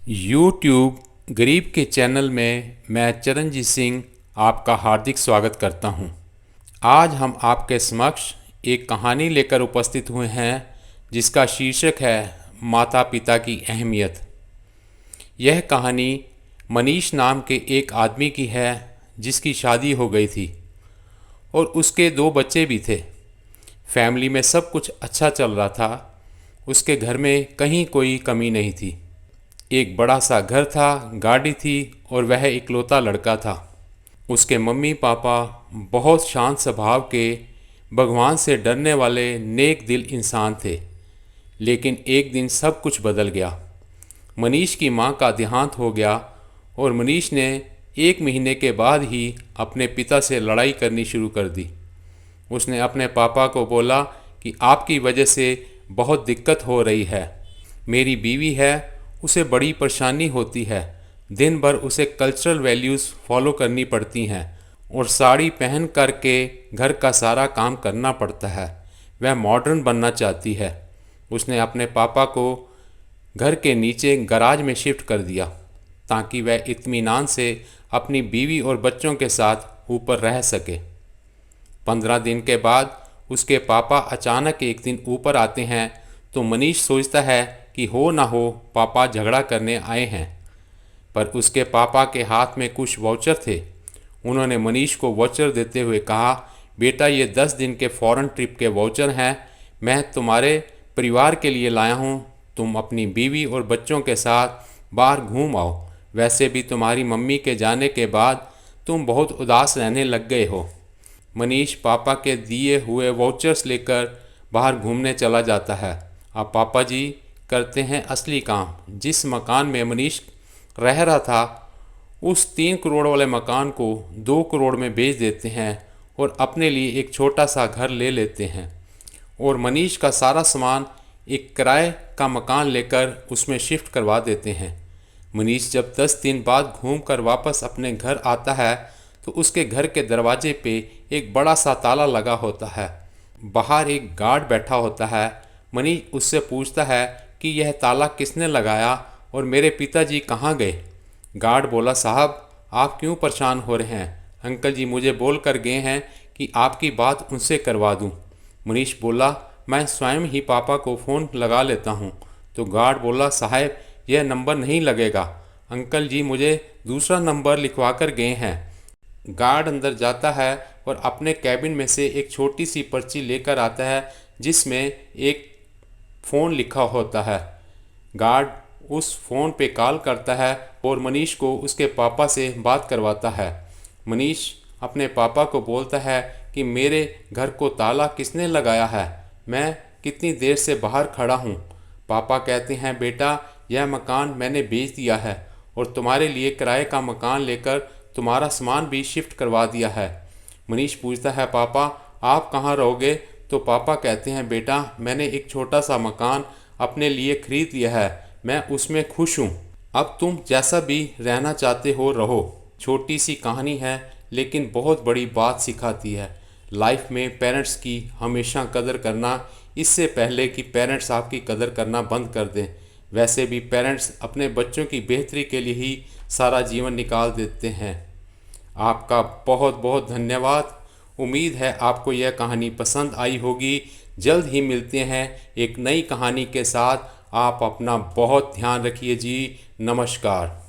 YouTube गरीब के channel में मैं चरणजीत सिंह आपका हार्दिक स्वागत करता हूं। आज हम आपके समक्ष एक कहानी लेकर उपस्थित हुए हैं जिसका शीर्षक है माता पिता की अहमियत। यह कहानी मनीष नाम के एक आदमी की है जिसकी शादी हो गई थी और उसके 2 बच्चे भी थे। फैमिली में सब कुछ अच्छा चल रहा था। उसके घर में कहीं कोई कमी नहीं थी। एक बड़ा सा घर था, गाड़ी थी और वह इकलौता लड़का था। उसके मम्मी पापा बहुत शांत स्वभाव के, भगवान से डरने वाले नेक दिल इंसान थे। लेकिन एक दिन सब कुछ बदल गया। मनीष की मां का देहांत हो गया और मनीष ने 1 महीने के बाद ही अपने पिता से लड़ाई करनी शुरू कर दी। उसने अपने पापा को बोला कि आपकी वजह से बहुत दिक्कत हो रही है। मेरी बीवी है, उसे बड़ी परेशानी होती है। दिन भर उसे कल्चरल वैल्यूज़ फॉलो करनी पड़ती हैं और साड़ी पहन कर के घर का सारा काम करना पड़ता है। वह मॉडर्न बनना चाहती है। उसने अपने पापा को घर के नीचे गराज में शिफ्ट कर दिया ताकि वह इत्मीनान से अपनी बीवी और बच्चों के साथ ऊपर रह सके। 15 दिन के बाद उसके पापा अचानक एक दिन ऊपर आते हैं तो मनीष सोचता है कि हो ना हो पापा झगड़ा करने आए हैं। पर उसके पापा के हाथ में कुछ वाउचर थे। उन्होंने मनीष को वाउचर देते हुए कहा, बेटा ये 10 दिन के फॉरेन ट्रिप के वाउचर हैं। मैं तुम्हारे परिवार के लिए लाया हूँ। तुम अपनी बीवी और बच्चों के साथ बाहर घूम आओ। वैसे भी तुम्हारी मम्मी के जाने के बाद तुम बहुत उदास रहने लग गए हो। मनीष पापा के दिए हुए वाउचर्स लेकर बाहर घूमने चला जाता है। अब पापा जी करते हैं असली काम। जिस मकान में मनीष रह रहा था उस 3 करोड़ वाले मकान को 2 करोड़ में बेच देते हैं और अपने लिए एक छोटा सा घर ले लेते हैं और मनीष का सारा सामान एक किराए का मकान लेकर उसमें शिफ्ट करवा देते हैं। मनीष जब 10 दिन बाद घूमकर वापस अपने घर आता है तो उसके घर के दरवाजे पे एक बड़ा सा ताला लगा होता है। बाहर एक गार्ड बैठा होता है। मनीष उससे पूछता है कि यह ताला किसने लगाया और मेरे पिताजी कहाँ गए। गार्ड बोला, साहब आप क्यों परेशान हो रहे हैं? अंकल जी मुझे बोल कर गए हैं कि आपकी बात उनसे करवा दूं। मनीष बोला, मैं स्वयं ही पापा को फ़ोन लगा लेता हूं। तो गार्ड बोला, साहब यह नंबर नहीं लगेगा। अंकल जी मुझे दूसरा नंबर लिखवा कर गए हैं। गार्ड अंदर जाता है और अपने कैबिन में से एक छोटी सी पर्ची लेकर आता है जिसमें एक फ़ोन लिखा होता है। गार्ड उस फ़ोन पे कॉल करता है और मनीष को उसके पापा से बात करवाता है। मनीष अपने पापा को बोलता है कि मेरे घर को ताला किसने लगाया है, मैं कितनी देर से बाहर खड़ा हूँ। पापा कहते हैं, बेटा यह मकान मैंने बेच दिया है और तुम्हारे लिए किराए का मकान लेकर तुम्हारा सामान भी शिफ्ट करवा दिया है। मनीष पूछता है, पापा आप कहाँ रहोगे? तो पापा कहते हैं, बेटा मैंने एक छोटा सा मकान अपने लिए खरीद लिया है, मैं उसमें खुश हूँ। अब तुम जैसा भी रहना चाहते हो रहो। छोटी सी कहानी है लेकिन बहुत बड़ी बात सिखाती है। लाइफ में पेरेंट्स की हमेशा कदर करना, इससे पहले कि पेरेंट्स आपकी कदर करना बंद कर दें। वैसे भी पेरेंट्स अपने बच्चों की बेहतरी के लिए ही सारा जीवन निकाल देते हैं। आपका बहुत बहुत धन्यवाद। उम्मीद है आपको यह कहानी पसंद आई होगी। जल्द ही मिलते हैं एक नई कहानी के साथ। आप अपना बहुत ध्यान रखिए जी। नमस्कार।